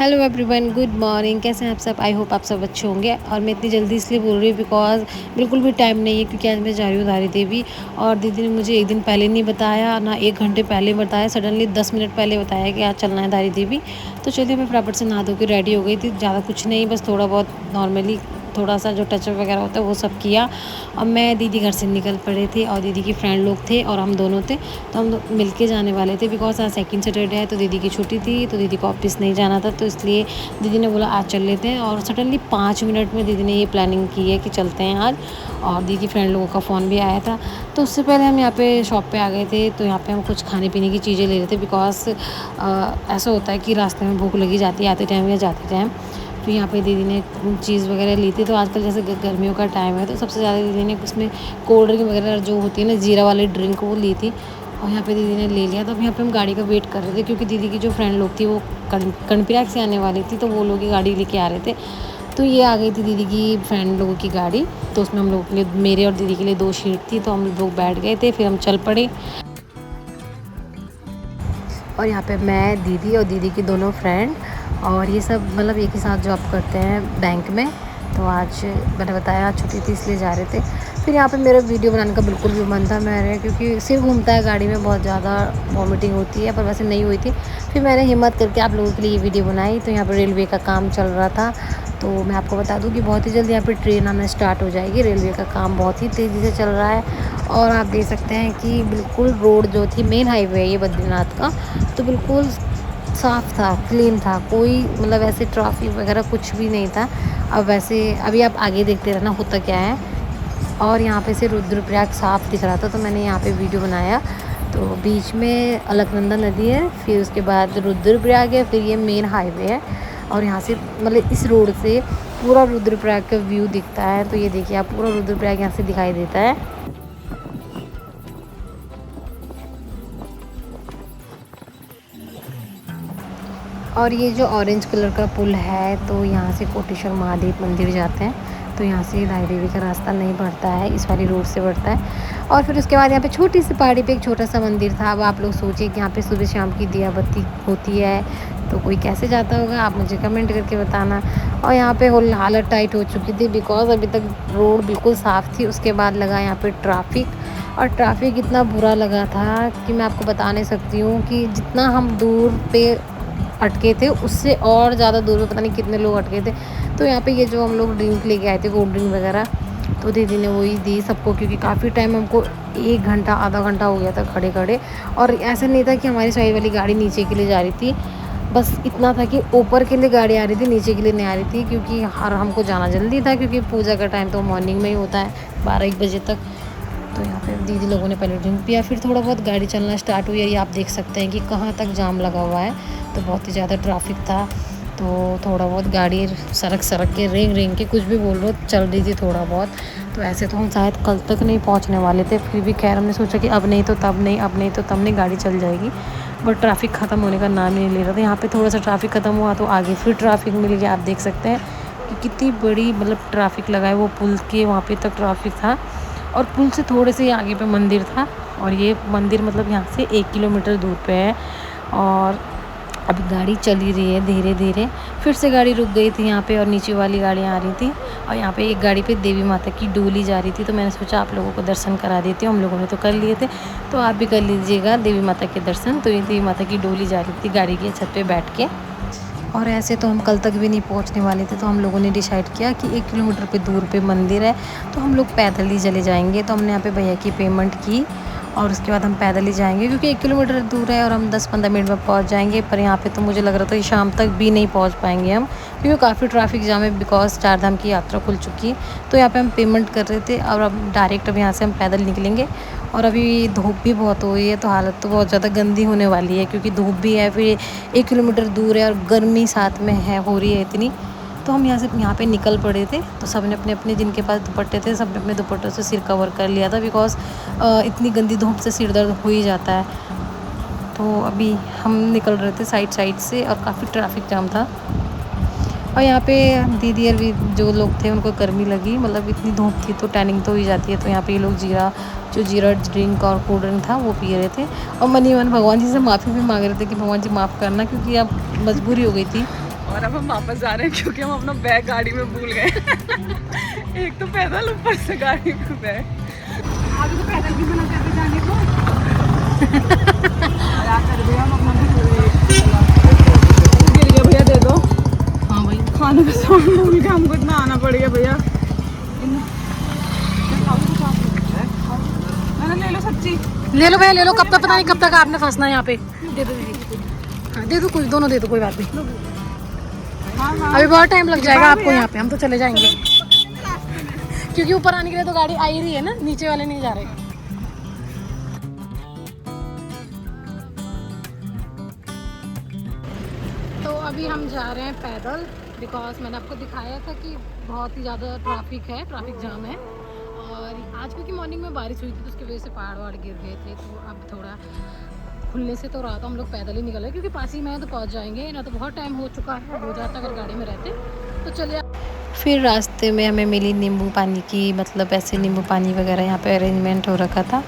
Hello everyone, good morning. कैसे हैं आप सब? आई होप आप सब अच्छे होंगे। और मैं इतनी जल्दी इसलिए बोल रही हूँ बिकॉज बिल्कुल भी टाइम नहीं है, क्योंकि आज मैं जा रही हूँ धारी देवी। और दीदी ने मुझे एक दिन पहले नहीं बताया, ना 1 घंटे पहले बताया, सडनली 10 मिनट पहले बताया कि आज चलना है धारी देवी। तो चलिए, मैं फटाफट से नहा धो के रेडी हो गई थी। ज़्यादा कुछ नहीं, बस थोड़ा बहुत नॉर्मली थोड़ा सा जो टचअप वगैरह होता है वो सब किया। अब मैं दीदी घर से निकल पड़े थे और दीदी की फ्रेंड लोग थे और हम दोनों थे। तो हम लोग मिल के जाने वाले थे बिकॉज आज सेकंड सैटरडे है, तो दीदी की छुट्टी थी, तो दीदी को ऑफिस नहीं जाना था, तो इसलिए दीदी ने बोला आज चल लेते हैं। और सडनली 5 मिनट में दीदी ने ये प्लानिंग की है कि चलते हैं आज। और दीदी की फ्रेंड लोगों का फ़ोन भी आया था। तो उससे पहले हम यहाँ पे शॉप पे आ गए थे। तो यहाँ पे हम कुछ खाने पीने की चीज़ें ले रहे थे बिकॉज ऐसा होता है कि रास्ते में भूख लगी जाती है आते टाइम या जाते टाइम। तो यहाँ पे दीदी ने चीज़ वगैरह ली थी। तो आजकल जैसे गर्मियों का टाइम है, तो सबसे ज़्यादा दीदी ने उसमें कोल्ड ड्रिंक वगैरह जो होती है ना, जीरा वाली ड्रिंक, वो ली थी। और यहाँ पे दीदी ने ले लिया। तो अब यहाँ पे हम गाड़ी का वेट कर रहे थे, क्योंकि दीदी की जो फ्रेंड लोग थी वो कर्णप्रयाग से आने वाली थी, तो वो लोग की गाड़ी लेके आ रहे थे। तो ये आ गई थी दीदी की फ्रेंड लोगों की गाड़ी। तो उसमें हम लोगों के लिए, मेरे और दीदी के लिए 2 सीट थी, तो हम लोग बैठ गए थे। फिर हम चल पड़े। और यहाँ पे मैं, दीदी और दीदी की दोनों फ्रेंड, और ये सब मतलब एक ही साथ जॉब करते हैं बैंक में। तो आज मैंने बताया आज छुट्टी थी इसलिए जा रहे थे। फिर यहाँ पे मेरा वीडियो बनाने का बिल्कुल भी मन था मेरे, क्योंकि सिर घूमता है गाड़ी में, बहुत ज़्यादा वॉमिटिंग होती है, पर वैसे नहीं हुई थी। फिर मैंने हिम्मत करके आप लोगों के लिए ये वीडियो बनाई। तो यहाँ पर रेलवे का काम चल रहा था। तो मैं आपको बता दूं कि बहुत ही जल्द यहाँ पे ट्रेन आना स्टार्ट हो जाएगी। रेलवे का काम बहुत ही तेज़ी से चल रहा है। और आप देख सकते हैं कि बिल्कुल रोड जो थी, मेन हाईवे है ये बद्रीनाथ का, तो बिल्कुल साफ़ था, क्लीन था, कोई मतलब ऐसे ट्रैफिक वगैरह कुछ भी नहीं था। अब वैसे अभी आप आगे देखते रहना होता क्या है। और यहाँ पे से रुद्रप्रयाग साफ़ दिख रहा था, तो मैंने यहाँ पे वीडियो बनाया। तो बीच में अलकनंदा नदी है, फिर उसके बाद रुद्रप्रयाग है, फिर ये मेन हाईवे है। और यहाँ से मतलब इस रोड से पूरा रुद्रप्रयाग का व्यू दिखता है। तो ये देखिए आप, पूरा रुद्रप्रयाग यहाँ से दिखाई देता है। और ये जो ऑरेंज कलर का पुल है, तो यहाँ से कोटेश्वर महादेव मंदिर जाते हैं। तो यहाँ से धारी देवी का रास्ता नहीं बढ़ता है, इस वाली रोड से बढ़ता है। और फिर उसके बाद यहाँ पे छोटी सी पहाड़ी पे एक छोटा सा मंदिर था। अब आप लोग सोचिए कि यहाँ पे सुबह शाम की दिया बत्ती होती है, तो कोई कैसे जाता होगा, आप मुझे कमेंट करके बताना। और यहाँ पे हालत टाइट हो चुकी थी बिकॉज अभी तक रोड बिल्कुल साफ़ थी। उसके बाद लगा यहाँ पे ट्रैफिक, और ट्रैफिक इतना बुरा लगा था कि मैं आपको बता नहीं सकती हूँ कि जितना हम दूर पे अटके थे, उससे और ज़्यादा दूर में पता नहीं कितने लोग अटके थे। तो यहाँ पे ये जो हम लोग ड्रिंक लेके आए थे, कोल्ड ड्रिंक वगैरह, तो दीदी ने वही दी सबको, क्योंकि काफ़ी टाइम हमको 1 घंटा आधा घंटा हो गया था खड़े खड़े। और ऐसा नहीं था कि हमारी साइड वाली गाड़ी नीचे के लिए जा रही थी, बस इतना था कि ऊपर के लिए गाड़ी आ रही थी, नीचे के लिए नहीं आ रही थी, क्योंकि हर हमको जाना जल्दी था, क्योंकि पूजा का टाइम तो मॉर्निंग में ही होता है 12-1 बजे तक। तो यहाँ पे दीदी लोगों ने पहले ड्रिंक पिया, फिर थोड़ा बहुत गाड़ी चलना स्टार्ट हुई। ये आप देख सकते हैं कि कहाँ तक जाम लगा हुआ है, तो बहुत ही ज़्यादा ट्रैफिक था। तो थोड़ा बहुत गाड़ी सड़क के रेंग के कुछ भी बोल लो चल रही थी थोड़ा बहुत। तो ऐसे तो हम शायद कल तक नहीं पहुँचने वाले थे, फिर भी खैर हमने सोचा कि अब नहीं तो तब नहीं, अब नहीं तो तब नहीं, गाड़ी चल जाएगी। बट ट्रैफिक ख़त्म होने का नाम ही नहीं ले रहा था। यहाँ पे थोड़ा सा ट्रैफिक ख़त्म हुआ तो आगे फिर ट्रैफिक मिल गया। आप देख सकते हैं कि कितनी बड़ी मतलब ट्रैफिक लगा है, वो पुल के वहाँ पे तक ट्रैफिक था। और पुल से थोड़े से आगे पे मंदिर था, और ये मंदिर मतलब यहाँ से 1 किलोमीटर दूर पे है। और अभी गाड़ी चल ही रही है धीरे धीरे। फिर से गाड़ी रुक गई थी यहाँ पे, और नीचे वाली गाड़ियाँ आ रही थी। और यहाँ पे एक गाड़ी पे देवी माता की डोली जा रही थी, तो मैंने सोचा आप लोगों को दर्शन करा देती हूँ। हम लोगों ने तो कर लिए थे, तो आप भी कर लीजिएगा देवी माता के दर्शन। तो ये देवी माता की डोली जा रही थी गाड़ी की छत पे बैठ के। और ऐसे तो हम कल तक भी नहीं पहुंचने वाले थे, तो हम लोगों ने डिसाइड किया कि 1 किलोमीटर पे दूर पे मंदिर है, तो हम लोग पैदल ही चले जाएंगे। तो हमने यहाँ पे भैया की पेमेंट की, और उसके बाद हम पैदल ही जाएंगे, क्योंकि 1 किलोमीटर दूर है और हम 10-15 मिनट में पहुँच जाएंगे। पर यहाँ पे तो मुझे लग रहा था कि शाम तक भी नहीं पहुँच पाएंगे हम, क्योंकि काफ़ी ट्रैफिक जाम है बिकॉज 4 धाम की यात्रा खुल चुकी है। तो यहाँ पे हम पेमेंट कर रहे थे, और अब डायरेक्ट अब यहाँ से हम पैदल निकलेंगे। और अभी धूप भी बहुत हो रही है, तो हालत तो बहुत ज़्यादा गंदी होने वाली है, क्योंकि धूप भी है, फिर 1 किलोमीटर दूर है, और गर्मी साथ में है, हो रही है इतनी। तो हम यहाँ पे निकल पड़े थे। तो सब ने अपने अपने, जिनके पास दुपट्टे थे, सब ने अपने दुपट्टों से सिर कवर कर लिया था, बिकॉज इतनी गंदी धूप से सिर दर्द हो ही जाता है। तो अभी हम निकल रहे थे साइड से, और काफ़ी ट्रैफिक जाम था। और यहाँ पे दीदी और भी जो लोग थे उनको गर्मी लगी, मतलब इतनी धूप थी तो टैनिंग तो हो ही जाती है। तो यहाँ पे ये लोग जीरा ड्रिंक और कोल्ड ड्रिंक था वो पी रहे थे, और मन ही मन भगवान जी से माफ़ी भी मांग रहे थे कि भगवान जी माफ़ करना, क्योंकि अब मजबूरी हो गई थी। और अब हम वापस जा रहे हैं क्योंकि हम अपना बैग गाड़ी में भूल गए। एक तो पैदल, ऊपर से गाड़ी में बैग। आगे तो पैदल भी मना करके जाने को। कर दिया हम अपना गिर गया भैया, दे दो। हाँ भाई, खाने का सामान भूल के हमको इतना आना पड़ गया भैया। ले लो सच्ची, ले लो भैया ले लो, कब तक पता नहीं कब तक आपने फंसना है यहाँ पे। दे दो दीदी, हाँ दे दो, कुछ दोनों दे दो, कोई बात नहीं। हाँ हाँ, अभी बहुत टाइम लग जाएगा आपको यहाँ पे, हम तो चले जाएंगे क्योंकि ऊपर आने के लिए तो गाड़ी आ ही रही है ना, नीचे वाले नहीं जा रहे। तो अभी हम जा रहे हैं पैदल, बिकॉज मैंने आपको दिखाया था कि बहुत ही ज़्यादा ट्रैफिक है, ट्रैफिक जाम है। और आज क्योंकि मॉर्निंग में बारिश हुई थी तो उसकी वजह से पहाड़ वहाड़ गिर गए थे, तो अब थोड़ा खुलने से तो रहा था, हम लोग पैदल ही निकले क्योंकि पास ही में है तो पहुंच जाएंगे, ना तो बहुत टाइम हो चुका है, हो जाता अगर गाड़ी में रहते तो चले। फिर रास्ते में हमें मिली नींबू पानी की, मतलब ऐसे नींबू पानी वगैरह यहाँ पे अरेंजमेंट हो रखा था।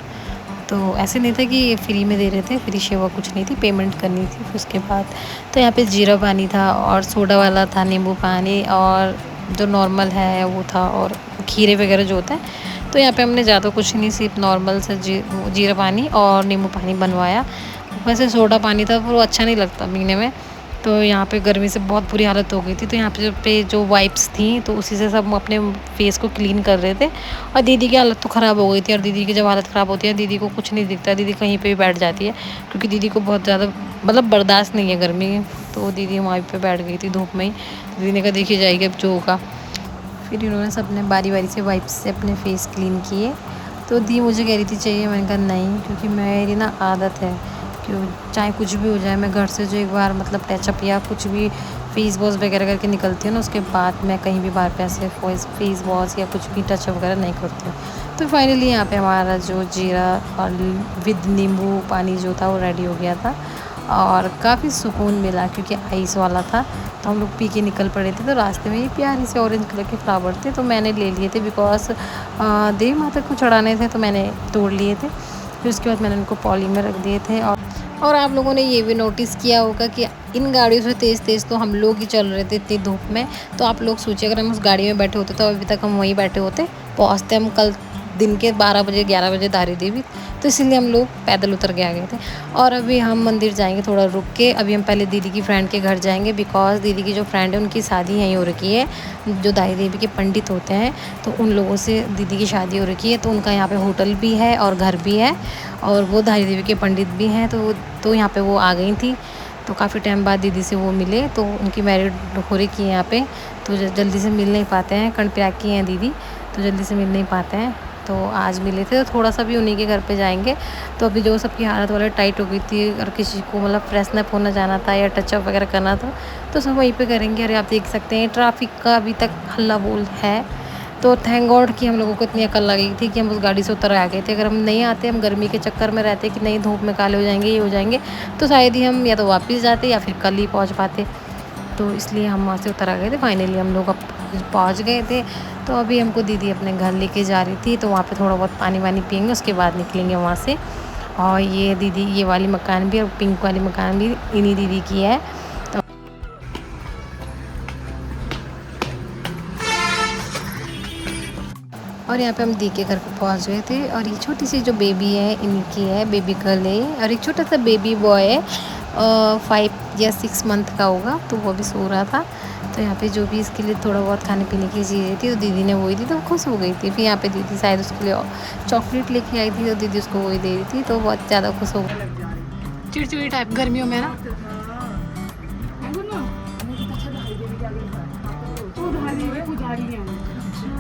तो ऐसे नहीं था कि ये फ्री में दे रहे थे, फ्री सेवा कुछ नहीं थी, पेमेंट करनी थी। फिर उसके बाद तो यहाँ पे जीरा पानी था और सोडा वाला था नींबू पानी, और जो नॉर्मल है वो था, और खीरे वगैरह जो होता है। तो यहाँ पे हमने ज़्यादा कुछ नहीं, सिर्फ नॉर्मल से जीरा पानी और नींबू पानी बनवाया। वैसे सोडा पानी था वो अच्छा नहीं लगता पीने में, तो यहाँ पे गर्मी से बहुत बुरी हालत हो गई थी। तो यहाँ पे जो वाइप्स थी तो उसी से सब अपने फेस को क्लीन कर रहे थे। और दीदी की हालत तो ख़राब हो गई थी, और दीदी की जब हालत ख़राब होती है दीदी को कुछ नहीं दिखता, दीदी कहीं पे भी बैठ जाती है क्योंकि दीदी को बहुत ज़्यादा मतलब बर्दाश्त नहीं है गर्मी। तो दीदी वहीं पे बैठ गई थी धूप में ही। दीदी ने कहा देखी जाएगी अब जो होगा। फिर इन्होंने सबने बारी बारी से वाइप्स से अपने फेस क्लीन किए। तो दी मुझे कह रही थी चाहिए, मैंने कहा नहीं, क्योंकि मेरी ना आदत है क्यों चाहे कुछ भी हो जाए, मैं घर से जो एक बार मतलब टचअप या कुछ भी फेस वॉश वगैरह करके निकलती हूँ ना, उसके बाद मैं कहीं भी बाहर पे ऐसे फेस वॉश या कुछ भी टचअप वगैरह नहीं करती हूँ। तो फाइनली यहाँ पे हमारा जो जीरा और विद नींबू पानी जो था वो रेडी हो गया था, और काफ़ी सुकून मिला क्योंकि आइस वाला था। तो हम लोग पी के निकल पड़े थे। तो रास्ते में ये प्यारे से ऑरेंज कलर के फ्लावर थे, तो मैंने ले लिए थे बिकॉज देवी माता को चढ़ाने थे, तो मैंने तोड़ लिए थे। फिर उसके बाद मैंने उनको पॉली में रख दिए थे। और आप लोगों ने ये भी नोटिस किया होगा कि इन गाड़ियों से तेज़ तेज़ तो हम लोग ही चल रहे थे इतनी धूप में। तो आप लोग सोचिए अगर हम उस गाड़ी में बैठे होते तो अभी तक हम वहीं बैठे होते, पहुँचते हम कल दिन के 12 बजे 11 बजे धारी देवी। तो इसीलिए हम लोग पैदल उतर के आ गए थे। और अभी हम मंदिर जाएंगे थोड़ा रुक के। अभी हम पहले दीदी की फ्रेंड के घर जाएंगे, बिकॉज दीदी की जो फ्रेंड है उनकी शादी यहीं हो रखी है, जो धारी देवी के पंडित होते हैं, तो उन लोगों से दीदी की शादी हो रखी है। तो उनका यहाँ पे होटल भी है और घर भी है, और वो धारी देवी के पंडित भी हैं। तो यहाँ पे वो आ गई थी। तो काफ़ी टाइम बाद दीदी से वो मिले, तो उनकी मैरिड हो रही है यहाँ पे, तो जल्दी से मिल नहीं पाते हैं, कर्णप्रयाग की हैं दीदी, तो जल्दी से मिल नहीं पाते हैं। तो आज मिले थे, तो थोड़ा सा भी उन्हीं के घर पे जाएंगे। तो अभी जो सबकी हालत वाला टाइट हो गई थी, और किसी को मतलब फ्रेशनअप होना जाना था या टचअप वगैरह करना था, तो सब वहीं पे करेंगे। अरे आप देख सकते हैं ट्रैफिक का अभी तक हल्ला बोल है। तो थैंक गॉड कि हम लोगों को इतनी अकल लगी थी कि हम उस गाड़ी से उतर आ गए थे। अगर हम नहीं आते, हम गर्मी के चक्कर में रहते कि नहीं धूप में काले हो जाएंगे, ये हो जाएंगे, तो शायद ही हम या तो वापस जाते या फिर कल ही पहुंच पाते। तो इसलिए हम वहाँ से उतर आ गए थे। फाइनली हम लोग अब पहुँच गए थे। तो अभी हमको दीदी अपने घर लेके जा रही थी, तो वहाँ पे थोड़ा बहुत पानी वानी पियेंगे, उसके बाद निकलेंगे वहाँ से। और ये दीदी ये वाली मकान भी और पिंक वाली मकान भी इन्हीं दीदी की है। और यहाँ पे हम दी के घर पे पहुँच गए थे। और ये छोटी सी जो बेबी है इन्हीं की है, बेबी गर्ल है। और एक छोटा सा बेबी बॉय है, 5 या 6 मंथ का होगा, तो वो भी सो रहा था। तो यहाँ पे जो भी इसके लिए थोड़ा बहुत खाने पीने की चीज़ें थी, तो दीदी ने वही दी, तो खुश हो गई थी। फिर यहाँ पे दीदी शायद उसके लिए चॉकलेट लेके आई थी, तो दीदी उसको वही दे रही थी, तो बहुत ज़्यादा खुश हो गई। चिड़चिड़ी टाइप गर्मियों में ना।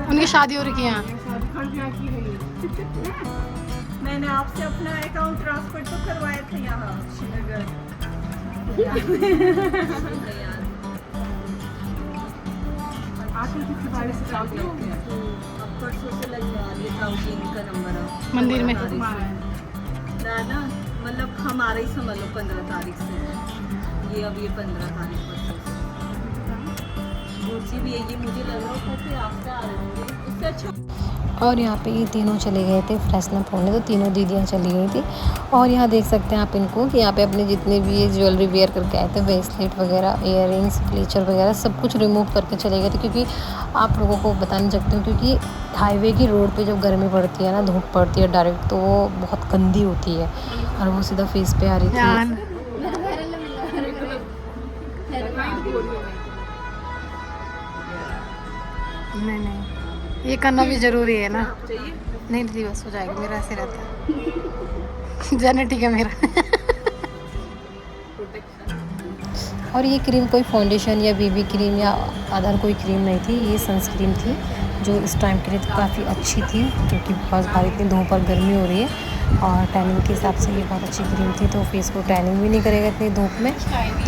उनकी शादी हो रही है यहाँ। मैंने आपसे अपना अकाउंट ट्रांसफर तो करवाया था यहाँ श्रीनगर। मंदिर में ना मतलब हमारा ही समझ लो 15 तारीख से, ये अब ये 15 तारीख पर भी है। ये मुझे लग रहा था कि आप आ रहे होंगे, उससे अच्छा और यहाँ पे ये तीनों चले गए थे फ्रेशनअप होने, तो तीनों दीदियाँ चली गई थी। और यहाँ देख सकते हैं आप इनको कि यहाँ पे अपने जितने भी ये ज्वेलरी वेयर करके आए थे, ब्रेसलेट वगैरह, इयररिंग्स, क्लीचर वगैरह सब कुछ रिमूव करके चले गए थे। क्योंकि आप लोगों को बता नहीं सकती हूँ, क्योंकि हाईवे की रोड पे जब गर्मी पड़ती है ना, धूप पड़ती है डायरेक्ट, तो वो बहुत गंदी होती है और वो सीधा फेस पे आ रही थी। नहीं ये करना भी ज़रूरी है ना। नहीं दीदी बस हो जाएगा, मेरा ऐसे रहता है जेनेटिक है मेरा। और ये क्रीम कोई फाउंडेशन या बीबी क्रीम या अदर कोई क्रीम नहीं थी, ये सनस्क्रीन थी जो इस टाइम के लिए तो काफ़ी अच्छी थी, क्योंकि बहुत भारी इतनी धूप और गर्मी हो रही है। और टैनिंग के हिसाब से ये बहुत अच्छी क्रीम थी, तो फेस को टैनिंग भी नहीं करेगा इतनी धूप में,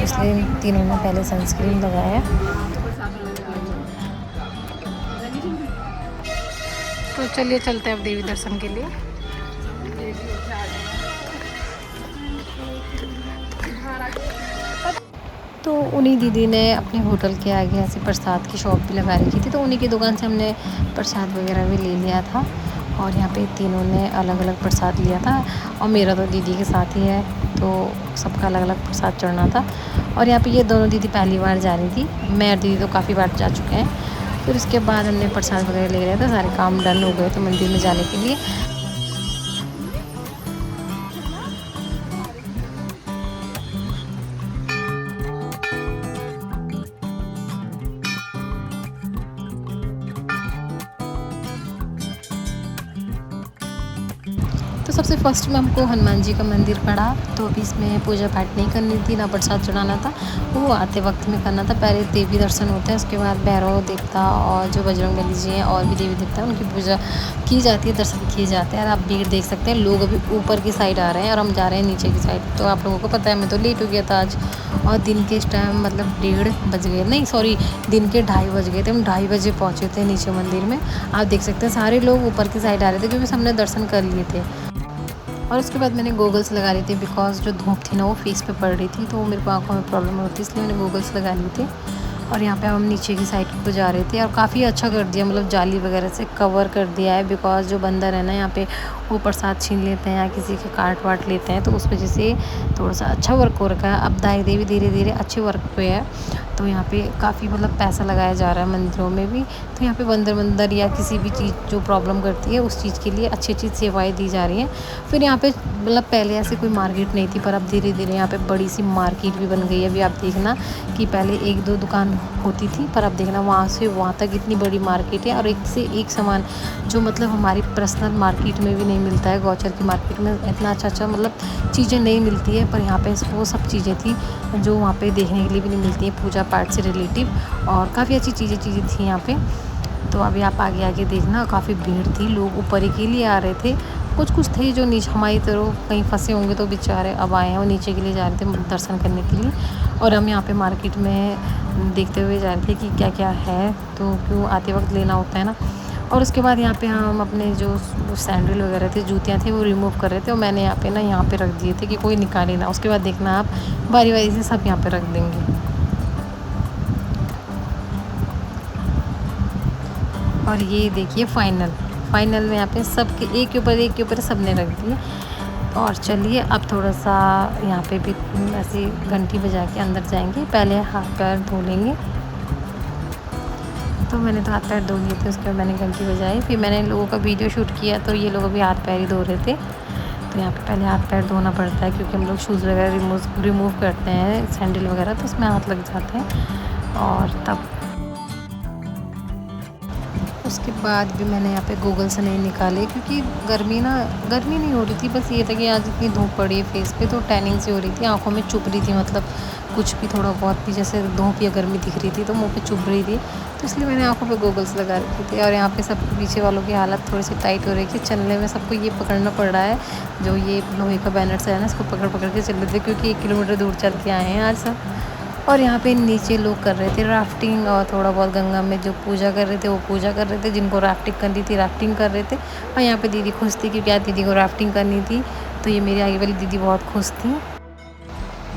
इसलिए तीनों ने पहले सनस्क्रीन लगाया। तो चलिए चलते हैं अब देवी दर्शन के लिए। तो उन्हीं दीदी ने अपने होटल के आगे ऐसे प्रसाद की शॉप भी लगा रखी थी, तो उन्हीं की दुकान से हमने प्रसाद वगैरह भी ले लिया था। और यहाँ पे तीनों ने अलग अलग प्रसाद लिया था, और मेरा तो दीदी के साथ ही है, तो सबका अलग अलग प्रसाद चढ़ना था। और यहाँ पे ये दोनों दीदी पहली बार जा रही थी, मैं और दीदी तो काफ़ी बार जा चुके हैं। फिर उसके बाद हमने प्रसाद वगैरह ले लिया था, सारे काम डन हो गए थे मंदिर में जाने के लिए। तो सबसे फर्स्ट में हमको हनुमान जी का मंदिर पड़ा, तो अभी इसमें पूजा पाठ नहीं करनी थी, ना प्रसाद चढ़ाना था, वो आते वक्त में करना था। पहले देवी दर्शन होते हैं, उसके बाद भैरव देवता और जो बजरंग बली जी हैं और भी देवी देवता हैं, उनकी पूजा की जाती है, दर्शन किए जाते हैं। और आप भीड़ देख सकते हैं, लोग अभी ऊपर की साइड आ रहे हैं और हम जा रहे हैं नीचे की साइड। तो आप लोगों को पता है मैं तो लेट हो गया था आज, और दिन के इस टाइम मतलब 1:30 बज गए, नहीं सॉरी दिन के 2:30 बज गए थे। हम 2:30 बजे पहुँचे थे नीचे मंदिर में। आप देख सकते हैं सारे लोग ऊपर की साइड आ रहे थे, क्योंकि सबने दर्शन कर लिए थे। और उसके बाद मैंने गॉगल्स लगा ली थी, बिकॉज जो धूप थी ना वो फेस पे पड़ रही थी, तो मेरे को आंखों में प्रॉब्लम होती, इसलिए मैंने गॉगल्स लगा ली थी। और यहाँ पे हम नीचे की साइड को जा रहे थे, और काफ़ी अच्छा कर दिया, मतलब जाली वगैरह से कवर कर दिया है, बिकॉज जो बंदर है ना यहाँ पे वो प्रसाद छीन लेते हैं या किसी के काट वाट लेते हैं, तो उस वजह से थोड़ा सा अच्छा वर्क हो रखा है। अब दाई देवी धीरे धीरे अच्छे वर्क पे है, तो यहाँ पे काफ़ी मतलब पैसा लगाया जा रहा है मंदिरों में भी। तो यहाँ पे बंदर या किसी भी चीज़ जो प्रॉब्लम करती है उस चीज़ के लिए अच्छी अच्छी सेवाएं दी जा रही हैं। फिर यहाँ पे मतलब पहले ऐसे कोई मार्केट नहीं थी, पर अब धीरे धीरे यहाँ पे बड़ी सी मार्केट भी बन गई है। अभी आप देखना कि पहले 1-2 दुकान होती थी, पर अब देखना वहाँ से वहाँ तक इतनी बड़ी मार्केट है, और एक से एक सामान जो मतलब हमारी पर्सनल मार्केट में भी नहीं मिलता है। गौचर की मार्केट में इतना अच्छा मतलब चीज़ें नहीं मिलती है, पर यहाँ पे वो सब चीज़ें थी जो वहाँ पे देखने के लिए भी नहीं मिलती हैं, पूजा पाठ से रिलेटिव, और काफ़ी अच्छी चीज़ें थी यहाँ पे। तो अभी आप आगे आगे देखना, काफ़ी भीड़ थी, लोग ऊपर ही के लिए आ रहे थे, कुछ थे जो नीचे हमारी तरह कहीं फंसे होंगे, तो बेचारे अब आए हैं, वो नीचे के लिए जा रहे थे दर्शन करने के लिए। और हम यहाँ पे मार्केट में देखते हुए जा रहे थे कि क्या क्या है, तो क्यों आते वक्त लेना होता है ना। और उसके बाद यहाँ पे हम अपने जो सैंडल वगैरह थे, जूतियाँ थी, वो रिमूव कर रहे थे, और मैंने यहाँ पे रख दिए थे कि कोई निकाले ना। उसके बाद देखना आप बारी बारी से सब यहाँ पे रख देंगे। और ये देखिए फाइनल में यहाँ पे सब के एक के ऊपर सब ने रख दिए। और चलिए अब थोड़ा सा यहाँ पे भी ऐसे घंटी बजा के अंदर जाएंगे, पहले हाथ पैर धो लेंगे। तो मैंने तो हाथ पैर धो लिए थे, उसके बाद मैंने घंटी बजाई, फिर मैंने लोगों का वीडियो शूट किया, तो ये लोग अभी हाथ पैर ही धो रहे थे। तो यहाँ पे पहले हाथ पैर धोना पड़ता है, क्योंकि हम लोग शूज़ वगैरह रिमूव करते हैं, सैंडल वगैरह, तो उसमें हाथ लग जाते हैं। और तब उसके बाद भी मैंने यहाँ पे गूगल से नहीं निकाले, क्योंकि गर्मी नहीं हो रही थी, बस ये था कि आज इतनी धूप पड़ी है फेस पे, तो टैनिंग से हो रही थी, आंखों में चुभ रही थी, मतलब कुछ भी थोड़ा बहुत भी जैसे धूप या गर्मी दिख रही थी तो मुंह पे चुभ रही थी, तो इसलिए मैंने आंखों पे गूगल्स लगा रखे थे। और यहाँ पे सब पीछे वालों की हालत थोड़ी सी टाइट हो रही थी, चलने में सबको ये पकड़ना पड़ रहा है, जो ये लोहे का बैनर से है ना, इसको पकड़ के चल रहे थे, क्योंकि 1 किलोमीटर दूर चल के आए हैं आज सब। और यहाँ पे नीचे लोग कर रहे थे राफ्टिंग, और थोड़ा बहुत गंगा में जो पूजा कर रहे थे वो पूजा कर रहे थे, जिनको राफ्टिंग करनी थी राफ्टिंग कर रहे थे। और यहाँ पे दीदी खुश थी, क्योंकि आज दीदी को राफ्टिंग करनी थी, तो ये मेरी आगे वाली दीदी बहुत खुश थी।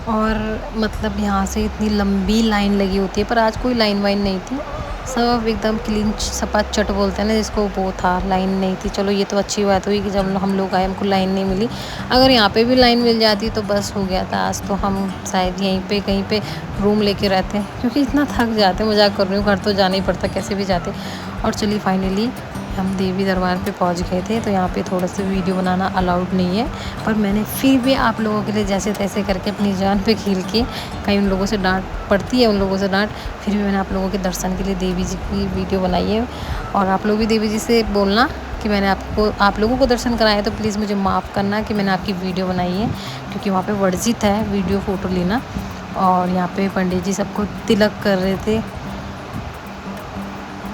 और मतलब यहाँ से इतनी लंबी लाइन लगी होती है, पर आज कोई लाइन वाइन नहीं थी, सब एकदम क्लीन सपा चट बोलते हैं ना जिसको, वो था। लाइन नहीं थी। चलो ये तो अच्छी बात हुई कि जब हम लोग आए हमको लाइन नहीं मिली। अगर यहाँ पे भी लाइन मिल जाती तो बस हो गया था। आज तो हम शायद यहीं पे कहीं पे रूम लेके रहते हैं, क्योंकि इतना थक जाते हैं। मजाक कर रही हूँ, घर तो जाना ही पड़ता कैसे भी जाते। और चलिए फाइनली हम देवी दरबार पे पहुंच गए थे। तो यहाँ पे थोड़ा सा वीडियो बनाना अलाउड नहीं है, पर मैंने फिर भी आप लोगों के लिए जैसे तैसे करके अपनी जान पे खेल के, कहीं उन लोगों से डांट पड़ती है, उन लोगों से डांट, फिर भी मैंने आप लोगों के दर्शन के लिए देवी जी की वीडियो बनाई है। और आप लोग भी देवी जी से बोलना कि मैंने आप लोगों को दर्शन कराया, तो प्लीज़ मुझे माफ़ करना कि मैंने आपकी वीडियो बनाई है, क्योंकि वहाँ पर वर्जित है वीडियो फ़ोटो लेना। और यहाँ पे पंडित जी सबको तिलक कर रहे थे।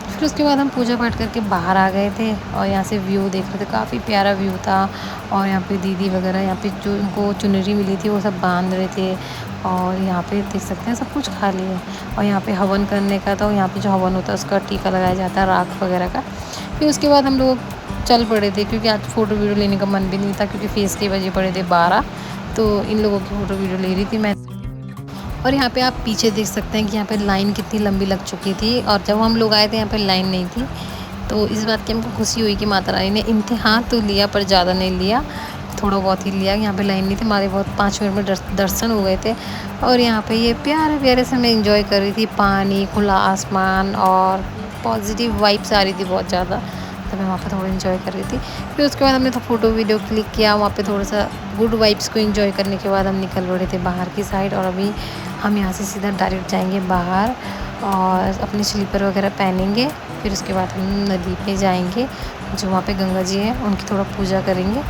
फिर उसके बाद हम पूजा पाठ करके बाहर आ गए थे और यहाँ से व्यू देख रहे थे। काफ़ी प्यारा व्यू था। और यहाँ पे दीदी वगैरह, यहाँ पे जो उनको चुनरी मिली थी वो सब बांध रहे थे। और यहाँ पे देख सकते हैं सब कुछ खाली है। और यहाँ पे हवन करने का था, यहाँ पे जो हवन होता है उसका टीका लगाया जाता है, राख वगैरह का। फिर उसके बाद हम लोग चल पड़े थे, क्योंकि आज फ़ोटो वीडियो लेने का मन भी नहीं था, क्योंकि फेस के बजे पड़े थे 12। तो इन लोगों की फ़ोटो वीडियो ले रही थी मैं। और यहाँ पे आप पीछे देख सकते हैं कि यहाँ पे लाइन कितनी लंबी लग चुकी थी। और जब हम लोग आए थे यहाँ पे लाइन नहीं थी। तो इस बात की हमको खुशी हुई कि माता रानी ने इम्तिहान तो लिया, पर ज़्यादा नहीं लिया, थोड़ा बहुत ही लिया। यहाँ पे लाइन नहीं थी, हमारे बहुत 5 मिनट में दर्शन हो गए थे। और यहाँ पे ये प्यारे प्यारे से मैं इंजॉय कर रही थी, पानी, खुला आसमान और पॉजिटिव वाइब्स आ रही थी बहुत ज़्यादा। तो मैं वहाँ पे थोड़ा इन्जॉय कर रही थी। फिर उसके बाद हमने तो फ़ोटो वीडियो क्लिक किया वहाँ पे। थोड़ा सा गुड वाइब्स को एंजॉय करने के बाद हम निकल पड़े थे बाहर की साइड। और अभी हम यहाँ से सीधा डायरेक्ट जाएंगे बाहर और अपने स्लीपर वगैरह पहनेंगे। फिर उसके बाद हम नदी पे जाएंगे, जो वहाँ पे गंगा जी हैं, उनकी थोड़ा पूजा करेंगे।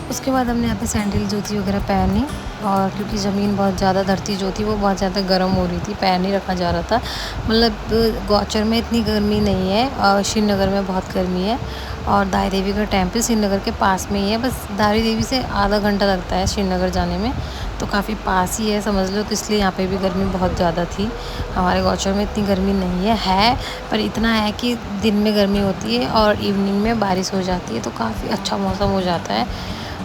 उसके बाद हमने यहाँ पे सैंडल जूती वगैरह पहनी। और क्योंकि ज़मीन बहुत ज़्यादा, धरती जो थी वो बहुत ज़्यादा गर्म हो रही थी, पैर नहीं रखा जा रहा था। मतलब गौचर में इतनी गर्मी नहीं है और श्रीनगर में बहुत गर्मी है। और दाई देवी का टेम्पल श्रीनगर के पास में ही है, बस दाई देवी से आधा घंटा लगता है श्रीनगर जाने में, तो काफ़ी पास ही है समझ लो। तो इसलिए यहाँ पे भी गर्मी बहुत ज़्यादा थी। हमारे गौचर में इतनी गर्मी नहीं है, पर इतना है कि दिन में गर्मी होती है और इवनिंग में बारिश हो जाती है, तो काफ़ी अच्छा मौसम हो जाता है।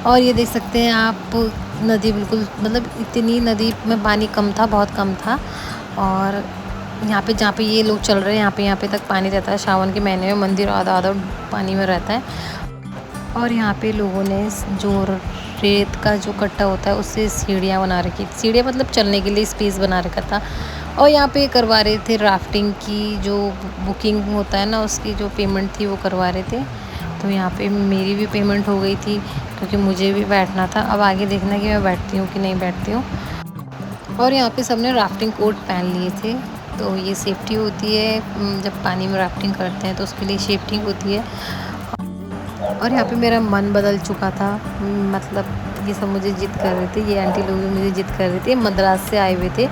और ये देख सकते हैं आप, नदी बिल्कुल, मतलब इतनी नदी में पानी कम था, बहुत कम था। और यहाँ पे जहाँ पे ये लोग चल रहे हैं यहाँ पे तक पानी रहता है। सावन के महीने में मंदिर आधा आधा पानी में रहता है। और यहाँ पे लोगों ने जो रेत का जो कट्टा होता है उससे सीढ़ियाँ बना रखी, सीढ़ियाँ मतलब चलने के लिए स्पेस बना रखा था। और यहाँ पे करवा रहे थे राफ्टिंग की, जो बुकिंग होता है ना उसकी जो पेमेंट थी वो करवा रहे थे। तो यहाँ पे मेरी भी पेमेंट हो गई थी, क्योंकि मुझे भी बैठना था। अब आगे देखना कि मैं बैठती हूँ कि नहीं बैठती हूँ। और यहाँ पे सबने राफ्टिंग कोट पहन लिए थे। तो ये सेफ्टी होती है, जब पानी में राफ्टिंग करते हैं तो उसके लिए सेफ्टी होती है। और यहाँ पे मेरा मन बदल चुका था, मतलब ये सब मुझे जिद कर रहे थे, ये आंटी लोग भी मुझे जिद कर रहे थे। मद्रास से आए हुए थे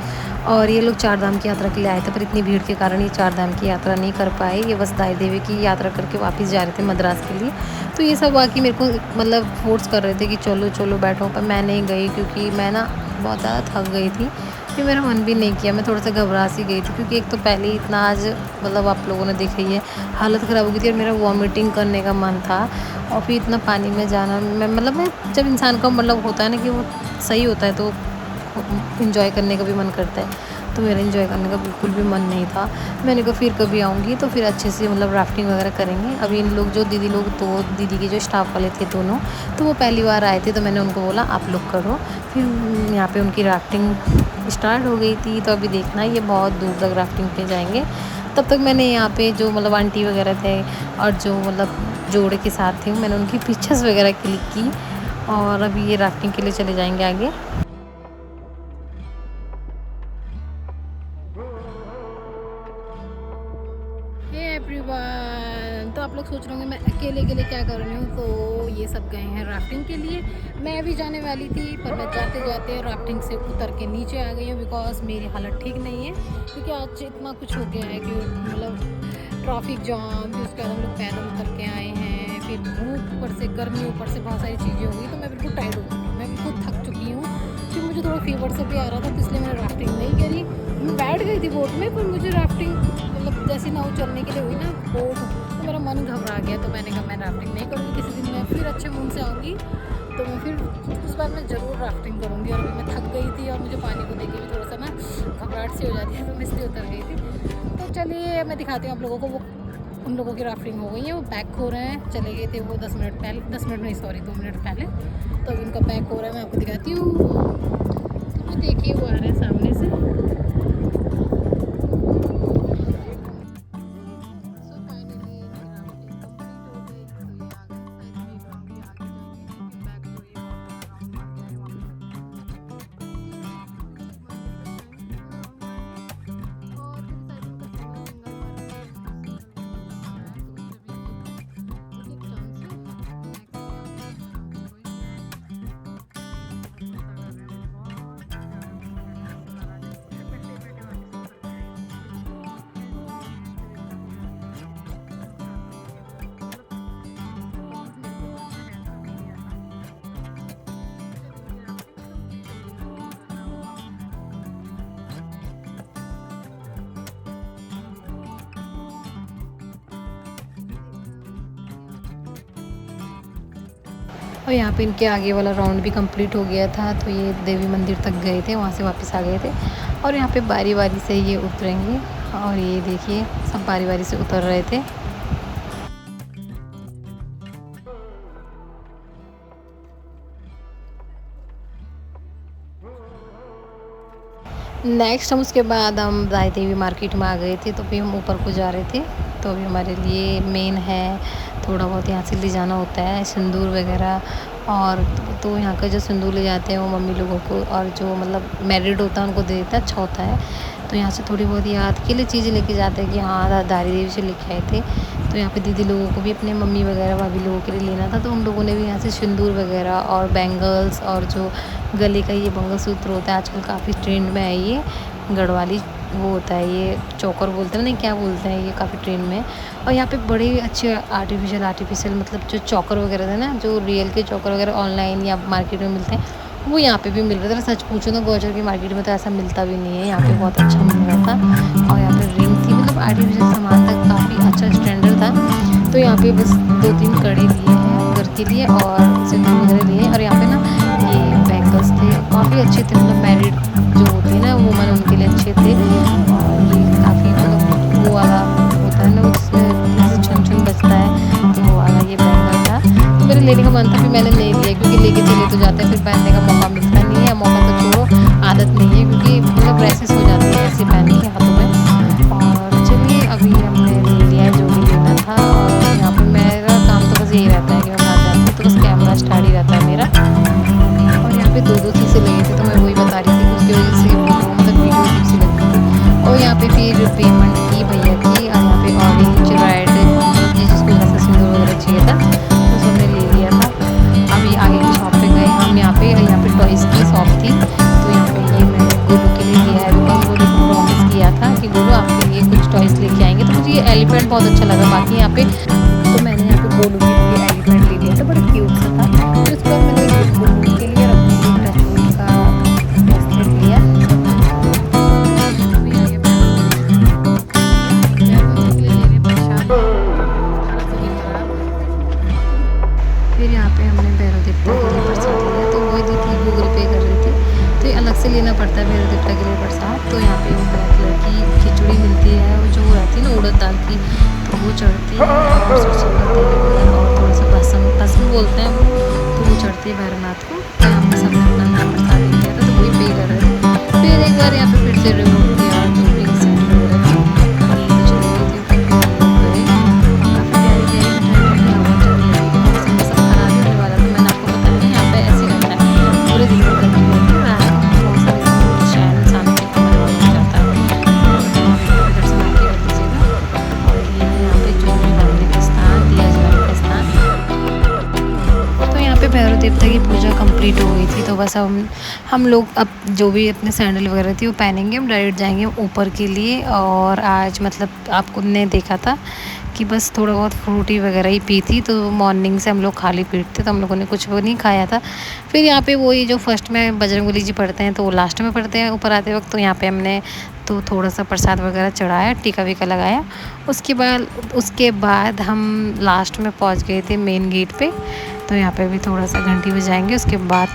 और ये लोग 4 धाम की यात्रा के लिए आए थे, पर इतनी भीड़ के कारण ये 4 धाम की यात्रा नहीं कर पाए। ये बस दाई देवी की यात्रा करके वापस जा रहे थे मद्रास के लिए। तो ये सब बाकी मेरे को मतलब फोर्स कर रहे थे कि चलो चलो बैठो, पर मैं नहीं गई, क्योंकि मैं ना बहुत ज़्यादा थक गई थी। फिर मेरा मन भी नहीं किया, मैं थोड़ा सा घबरा सी गई थी, क्योंकि एक तो पहले ही इतना आज मतलब आप लोगों ने देखा ही है, हालत ख़राब हो गई थी और मेरा वॉमिटिंग करने का मन था। और फिर इतना पानी में जाना, मैं जब इंसान का मतलब होता है ना कि वो सही होता है तो इन्जॉय करने का भी मन करता है। तो मेरा इन्जॉय करने का बिल्कुल भी मन नहीं था। मैंने कहा फिर कभी आऊँगी तो फिर अच्छे से मतलब राफ्टिंग वगैरह करेंगे। अभी इन लोग जो दीदी लोग, तो दीदी के जो स्टाफ वाले थे दोनों, तो वो पहली बार आए थे, तो मैंने उनको बोला आप लोग करो। फिर यहाँ पे उनकी राफ्टिंग स्टार्ट हो गई थी। तो अभी देखना ये बहुत दूर तक राफ्टिंग पे जाएंगे। तब तक मैंने यहाँ पे जो मतलब आंटी वगैरह थे और जो मतलब जोड़े के साथ थे, मैंने उनकी पिक्चर्स वगैरह क्लिक की। और अभी ये राफ्टिंग के लिए चले जाएंगे आगे। एवरीवन, तो आप लोग सोच रहे होंगे मैं अकेले क्या कर रही हूँ। तो ये सब गए हैं राफ्टिंग के लिए। मैं भी जाने वाली थी, पर मैं जाते जाते राफ्टिंग से उतर के नीचे आ गई हूँ, बिकॉज मेरी हालत ठीक नहीं है। क्योंकि आज इतना कुछ हो गया है कि मतलब ट्रैफिक जाम, फिर उसके बाद हम लोग पैदल उतर के आए हैं, फिर धूप ऊपर से, गर्मी ऊपर से, बहुत सारी चीज़ें हो गई। तो मैं बिल्कुल टायर्ड हो चुकी हूँ, मैं बिल्कुल थक चुकी हूँ। फिर मुझे थोड़ा फीवर से भी आ रहा था, तो इसलिए मैंने राफ्टिंग नहीं करी। मैं बैठ गई थी बोट में, पर मुझे राफ्टिंग मतलब जैसी नाव चलने के लिए हुई ना बोट, तो मेरा मन घबरा गया। तो मैंने कहा मैं राफ्टिंग नहीं करूँगी, किसी दिन मैं फिर अच्छे मूड से आऊँगी तो मैं फिर उस बार मैं ज़रूर राफ्टिंग करूँगी। और अभी मैं थक गई थी और मुझे पानी को देख के भी थोड़ा सा ना घबराहट सी हो जाती है, तो मैं इसलिए उतर गई थी। तो चलिए मैं दिखाती हूँ आप लोगों को। वो उन लोगों की राफ्टिंग हो गई है, वो पैक हो रहे हैं, चले गए थे वो 10 मिनट पहले, 10 मिनट नहीं सॉरी 2 मिनट पहले। तो उनका पैक हो रहा है, मैं आपको दिखाती हूँ। तो वो देखिए वो आ रहे हैं सामने से। और यहाँ पे इनके आगे वाला राउंड भी कंप्लीट हो गया था, तो ये देवी मंदिर तक गए थे, वहाँ से वापस आ गए थे। और यहाँ पे बारी बारी से ये उतरेंगे, और ये देखिए सब बारी बारी से उतर रहे थे। नेक्स्ट हम उसके बाद हम राय देवी मार्केट में आ गए थे, तो फिर हम ऊपर को जा रहे थे। तो अभी हमारे लिए मेन है थोड़ा बहुत यहाँ से ले जाना होता है सिंदूर वगैरह। और तो यहाँ का जो सिंदूर ले जाते हैं वो मम्मी लोगों को, और जो मतलब मैरिड होता है उनको दे देता है, अच्छा होता है। तो यहाँ से थोड़ी बहुत याद के लिए चीज़ें लेके जाते हैं कि हाँ दारी देवी से लेके आए थे। तो यहाँ पे दीदी लोगों को भी अपने मम्मी वगैरह भाभी लोगों के लिए लेना था, तो उन लोगों ने भी यहाँ से सिंदूर वगैरह और बैंगल्स, और जो गले का ये मंगलसूत्र होता है आजकल काफ़ी ट्रेंड में है, ये गढ़वाली वो होता है, ये चोकर बोलते हैं नहीं क्या बोलते हैं, ये काफ़ी ट्रेंड में है। और यहाँ पे बड़े अच्छे आर्टिफिशियल मतलब जो चोकर वगैरह थे ना, जो रियल के चोकर वगैरह ऑनलाइन या मार्केट में मिलते हैं, वो यहाँ पे भी मिल रहे थे। सच पूछो ना गौचर की मार्केट में तो ऐसा मिलता भी नहीं है, यहाँ पे बहुत अच्छा मिल रहा था। और यहाँ पे रिंग थी, मतलब आर्टिफिशियल सामान तक काफ़ी अच्छा स्टैंडर्ड था। तो यहाँ पे बस 2-3 कड़े लिए हैं घर के लिए, और सिंदूर वगैरह लिए। और यहाँ पे ना ये बैंगल्स थे, काफ़ी अच्छे थे, मतलब मैरिड जो होती है ना वुमन उनके लिए अच्छे थे। और ये काफ़ी मतलब वो वाला होता है ना उसमें जैसे छुन छुन बजता है, तो वो वाला ये बैंगल था। तो मेरे लेने का मन था, फिर मैंने नहीं लिया, क्योंकि लेके चले तो जाते हैं फिर पहनने का मौका मिलता नहीं है। मौका तो छोड़ो, आदत नहीं है, क्योंकि मतलब ड्रेसेस हो जाती है ऐसे पहन के हाथों में। और चलिए अभी हमने ले लिया जो भी लेना था। और यहाँ पर मेरा काम तो बस यही रहता है कि मैं बाहर जाती हूँ तो बस कैमरा स्टार्ट ही रहता है मेरा। और यहाँ पे 2-2 चीज़ें लगी थी, तो मैं वही बता रही थी, उसकी वजह से मतलब वीडियो अच्छी लगी थी। और यहाँ पे फिर पेमेंट की भैया की, और यहाँ पे ऑरेंज रेड जिसको जैसा सिंदूर वगैरह चाहिए था तो सबने ले लिया था। अभी आगे की शॉप पे गए हम, यहाँ पे टॉयज़ की शॉप थी। तो यहाँ पे ये मैंने गोलू के लिए लिया है, बिकॉज गोलू को प्रॉमिस किया था कि गोलू आपके लिए कुछ टॉयज़ लेके आएंगे। तो मुझे ये एलिफेंट बहुत अच्छा लगा। बाकी यहाँ पे तो मैंने यहाँ पे गोलू के लिए एलिफेंट ले लिया था, बड़ा क्यूट सा था। फिर उसके बाद मैंने गोलू के लिए टचवुड का ब्रेसलेट लिया। फिर यहाँ पे हमने भैरव देवता के लिए प्रसाद लिया, तो वही दीदी गूगल पे कर रही थी, तो ये अलग से लेना पड़ता है भैरव देवता के लिए प्रसाद। तो यहाँ पे वो ब्लैक कलर की खिचड़ी मिलती है, वो जो रहती है ना उड़द दाल की, तो वो चढ़ती है। और सरसों का तेल वगैरह और थोड़ा सा भस्म बोलते हैं वो, तो वो चढ़ती है भैरवनाथ को। तो यहाँ पे सबने अपना प्रसाद ले लिया था, तो वही पे कर रहे थे। फिर एक बार यहाँ पे फिर से रिमूव किया जो भी सेट वगैरह थी, और ये चली गई थी, फिर गए। काफ़ी प्यारी प्यारी मिठाई थी, हवा चल रही थी, मौसम सब खराब होने वाला था। मैंने आपको बताया ना यहाँ पे ऐसे रहता है, पूरे दिन में गर्मी होती है, बहुत सारे चैन शांति का माहौल हो जाता है। दर्शन आके कर दीजिएगा। और ये है यहाँ पे जो भी बनने का स्थान, दिया जलाने का स्थान। तो यहाँ पे भैरव देवता की पूजा कंप्लीट हो गई थी, तो बस हम लोग अब जो भी अपने सैंडल वगैरह थी वो पहनेंगे, हम डायरेक्ट जाएंगे ऊपर के लिए। और आज मतलब आपको ने देखा था कि बस थोड़ा बहुत फ्रूटी वगैरह ही पी थी, तो मॉर्निंग से हम लोग खाली पेट थे, तो हम लोगों ने कुछ वो नहीं खाया था। फिर यहाँ पे वही जो फर्स्ट में बजरंगबली जी पढ़ते हैं, तो वो लास्ट में पढ़ते हैं ऊपर आते वक्त। तो यहाँ पे हमने तो थोड़ा सा प्रसाद वगैरह चढ़ाया, टीका वीका लगाया। उसके बाद हम लास्ट में पहुँच गए थे मेन गेट पे। तो यहाँ पे भी थोड़ा सा घंटी बजाएंगे, उसके बाद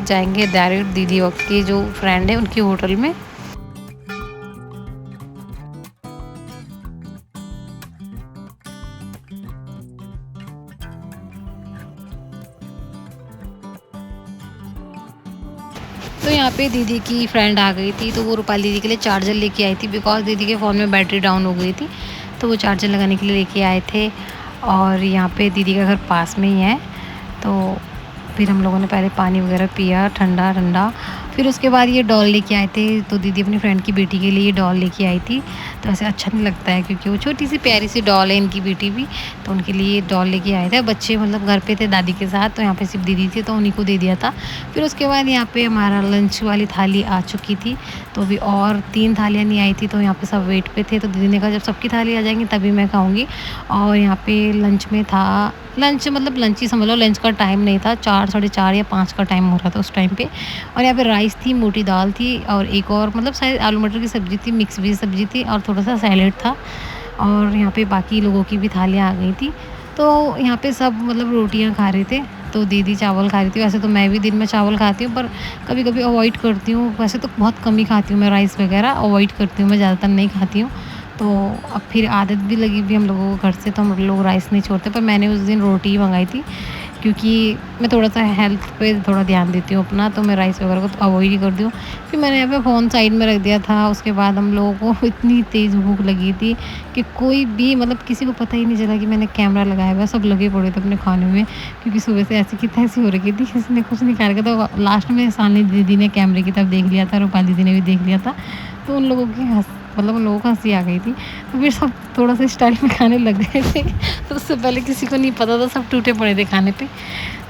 जाएंगे डायरेक्ट दीदी वक्त की जो फ्रेंड है उनकी होटल में। तो यहाँ पे दीदी की फ्रेंड आ गई थी, तो वो रूपाली दीदी के लिए चार्जर लेके आई थी, बिकॉज दीदी के फ़ोन में बैटरी डाउन हो गई थी, तो वो चार्जर लगाने के लिए लेके आए थे। और यहाँ पे दीदी का घर पास में ही है, तो फिर हम लोगों ने पहले पानी वगैरह पिया ठंडा ठंडा। फिर उसके बाद ये डॉल लेके आए थे, तो दीदी अपनी फ्रेंड की बेटी के लिए ये डॉल लेके आई थी। तो ऐसे अच्छा नहीं लगता है, क्योंकि वो छोटी सी प्यारी सी डॉल है इनकी बेटी भी, तो उनके लिए डॉल लेके आए थे। बच्चे मतलब घर पे थे दादी के साथ, तो यहाँ पे सिर्फ दीदी थी, तो उन्हीं को दे दिया था। फिर उसके बाद यहाँ पे हमारा लंच वाली थाली आ चुकी थी, तो अभी और 3 थालियाँ नहीं आई थी, तो यहाँ पे सब वेट पे थे। तो दीदी ने कहा जब सबकी थाली आ जाएंगी तभी मैं खाऊँगी। और यहाँ पे लंच में था, लंच मतलब लंच ही समझ लो, लंच का टाइम नहीं था, 4 साढ़े 4 या 5 का टाइम हो रहा था उस टाइम पे। और यहाँ पे राइस थी, मोटी दाल थी, और एक और मतलब शायद आलू मटर की सब्ज़ी थी, मिक्स वेज सब्ज़ी थी, और थोड़ा सा सैलेड था। और यहाँ पे बाकी लोगों की भी थालियाँ आ गई थी। तो यहाँ पे सब मतलब रोटियाँ खा रहे थे, तो दीदी चावल खा रही थी। वैसे तो मैं भी दिन में चावल खाती हूँ, पर कभी कभी अवॉइड करती हूँ। वैसे तो बहुत कम ही खाती हूँ मैं, राइस वगैरह अवॉइड करती हूँ मैं, ज़्यादातर नहीं खाती हूँ। तो अब फिर आदत भी लगी भी हम लोगों को घर से, तो हम लोग राइस नहीं छोड़ते। पर मैंने उस दिन रोटी ही मंगाई थी, क्योंकि मैं थोड़ा सा हेल्थ पे थोड़ा ध्यान देती हूँ अपना, तो मैं राइस वगैरह को तो अवॉइड ही करती हूँ। फिर मैंने यहाँ पे फ़ोन साइड में रख दिया था। उसके बाद हम लोगों को इतनी तेज़ भूख लगी थी कि कोई भी मतलब किसी को पता ही नहीं चला कि मैंने कैमरा लगाया हुआ है। सब लगे पड़े थे अपने खाने में, क्योंकि सुबह से ऐसी की तैसी हो रखी थी, किसी ने कुछ नहीं खा रखा था। तो लास्ट में सानी दीदी ने कैमरे की तरफ देख लिया था, रूपाली दीदी ने भी देख लिया था, तो उन लोगों की मतलब उन लोगों को हंसी आ गई थी। तो फिर सब थोड़ा सा स्टाइल में खाने लग गए थे। तो उससे पहले किसी को नहीं पता था, सब टूटे पड़े थे खाने पे।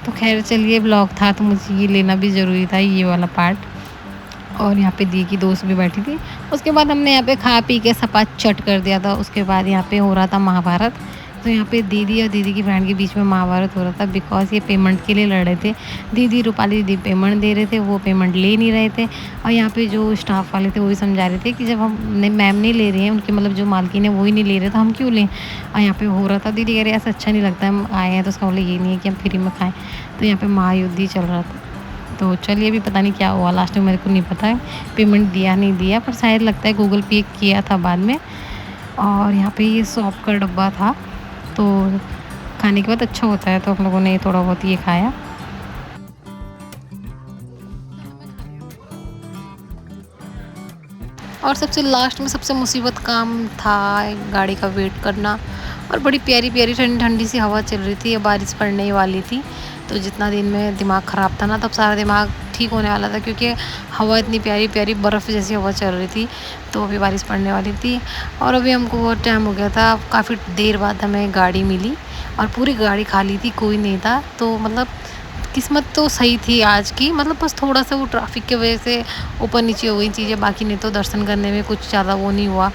तो खैर चलिए, ब्लॉग था तो मुझे ये लेना भी ज़रूरी था, ये वाला पार्ट। और यहाँ पे दी की दोस्त भी बैठी थी। उसके बाद हमने यहाँ पे खा पी के सपा चट कर दिया था। उसके बाद यहाँ पे हो रहा था महाभारत। तो यहाँ पे दीदी और दीदी की फ्रेंड के बीच में महाभारत हो रहा था, बिकॉज ये पेमेंट के लिए लड़ रहे थे। दीदी रूपाली दीदी पेमेंट दे रहे थे, वो पेमेंट ले नहीं रहे थे। और यहाँ पे जो स्टाफ वाले थे वो भी समझा रहे थे कि जब हम मैम नहीं ले रहे हैं, उनके मतलब जो मालकिन है वो ही नहीं ले रहे, तो हम क्यों लें। और यहाँ पे हो रहा था, दीदी कह रहे ऐसा अच्छा नहीं लगता, हम आए हैं तो उसका मतलब ये नहीं है कि हम फ्री में खाएँ। तो यहाँ पे महायुद्ध ही चल रहा था। तो चलिए, अभी पता नहीं क्या हुआ लास्ट में, मेरे को नहीं पता है पेमेंट दिया नहीं दिया, पर शायद लगता है गूगल पे किया था बाद में। और यहाँ पे ये सौंफ का डब्बा था, तो खाने के बाद अच्छा होता है, तो हम लोगों ने थोड़ा बहुत ये खाया। और सबसे लास्ट में सबसे मुसीबत काम था गाड़ी का वेट करना। और बड़ी प्यारी प्यारी ठंडी ठंडी सी हवा चल रही थी, बारिश पड़ने वाली थी। तो जितना दिन में दिमाग ख़राब था ना, तब सारा दिमाग ठीक होने वाला था, क्योंकि हवा इतनी प्यारी प्यारी बर्फ़ जैसी हवा चल रही थी। तो अभी बारिश पड़ने वाली थी, और अभी हमको बहुत टाइम हो गया था, काफ़ी देर बाद हमें गाड़ी मिली, और पूरी गाड़ी खाली थी, कोई नहीं था। तो मतलब किस्मत तो सही थी आज की, मतलब बस थोड़ा सा वो ट्रैफिक की वजह से ऊपर नीचे हो गई चीज़ें, बाकी नहीं तो दर्शन करने में कुछ ज़्यादा वो नहीं हुआ।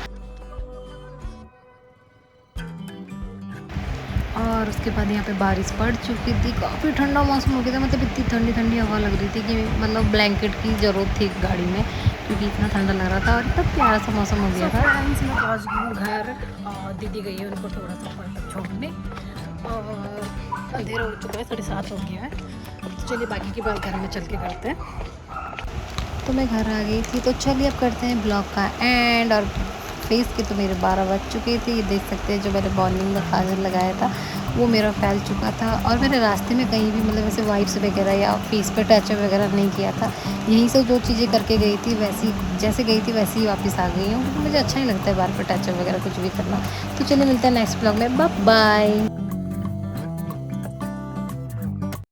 और उसके बाद यहाँ पे बारिश पड़ चुकी थी, काफ़ी ठंडा मौसम हो गया था, मतलब इतनी ठंडी ठंडी हवा लग रही थी कि मतलब ब्लैंकेट की ज़रूरत थी गाड़ी में, क्योंकि इतना ठंडा लग रहा था और इतना प्यारा सा मौसम हो गया था। फ्रेंड्स, मैं पहुँच गई हूँ घर, और दीदी गई है उनको थोड़ा सा तक छोड़ने, और अंधेरा हो चुका है, 7:30 हो गया है। तो चलिए बाकी की बात घर में चल के करते हैं। तो मैं घर आ गई थी, तो चलिए अब करते हैं ब्लॉग का एंड। और फेस के तो मेरे 12 बज चुके थे, ये देख सकते हैं, जो मैंने मॉर्निंग में काजल लगाया था वो मेरा फैल चुका था। और मैंने रास्ते में कहीं भी मतलब ऐसे वाइप्स वगैरह या फेस पे टचअप वगैरह नहीं किया था, यहीं से जो चीज़ें करके गई थी वैसी जैसे गई थी वैसे ही वापस आ गई हूँ, क्योंकि मुझे अच्छा नहीं लगता है बार पर टचअप वगैरह कुछ भी करना। तो चलिए मिलते हैं नेक्स्ट ब्लॉग में, बाय बाय।